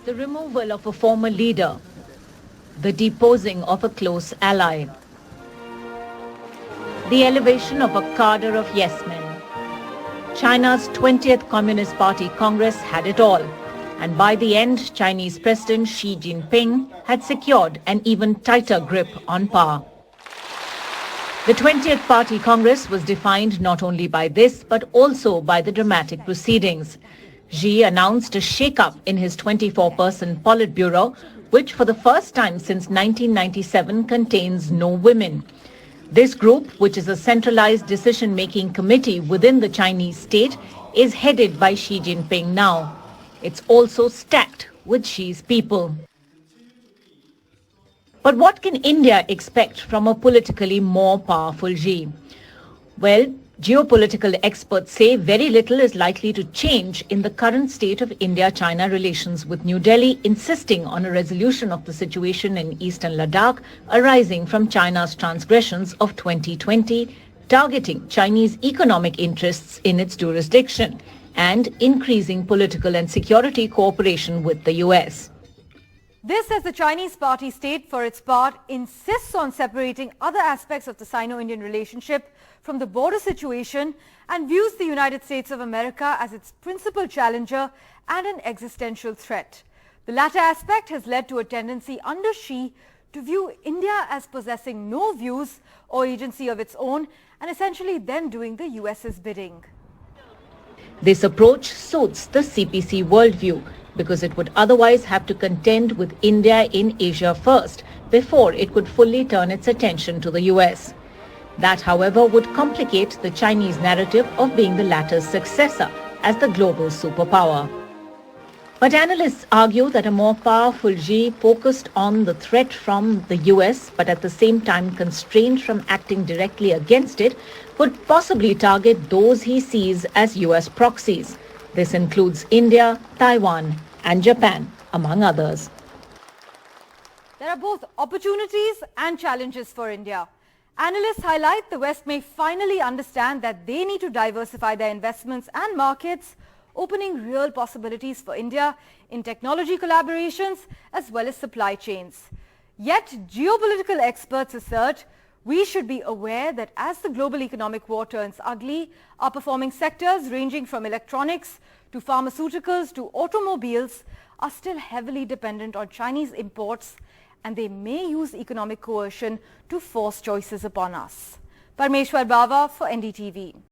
The removal of a former leader, the deposing of a close ally, the elevation of a cadre of yes-men. China's 20th Communist Party Congress had it all, and by the end, Chinese President Xi Jinping had secured an even tighter grip on power. The 20th Party Congress was defined not only by this, but also by the dramatic proceedings. Xi announced a shake-up in his 24-person Politburo, which for the first time since 1997 contains no women. This group, which is a centralized decision-making committee within the Chinese state, is headed by Xi Jinping now. It's also stacked with Xi's people. But what can India expect from a politically more powerful Xi? Well, geopolitical experts say very little is likely to change in the current state of India-China relations, with New Delhi insisting on a resolution of the situation in eastern Ladakh arising from China's transgressions of 2020, targeting Chinese economic interests in its jurisdiction, and increasing political and security cooperation with the US. This as the Chinese party state, for its part, insists on separating other aspects of the Sino-Indian relationship from the border situation and views the United States of America as its principal challenger and an existential threat. The latter aspect has led to a tendency under Xi to view India as possessing no views or agency of its own and essentially then doing the US's bidding. This approach suits the CPC worldview, because it would otherwise have to contend with India in Asia first before it could fully turn its attention to the US. That, however, would complicate the Chinese narrative of being the latter's successor as the global superpower. But analysts argue that a more powerful Xi, focused on the threat from the US but at the same time constrained from acting directly against it, could possibly target those he sees as US proxies. This includes India, Taiwan and Japan, among others. There are both opportunities and challenges for India. Analysts highlight the West may finally understand that they need to diversify their investments and markets, opening real possibilities for India in technology collaborations as well as supply chains. Yet, geopolitical experts assert we should be aware that as the global economic war turns ugly, our performing sectors ranging from electronics to pharmaceuticals to automobiles are still heavily dependent on Chinese imports, and they may use economic coercion to force choices upon us. Parmeshwar Bawa for NDTV.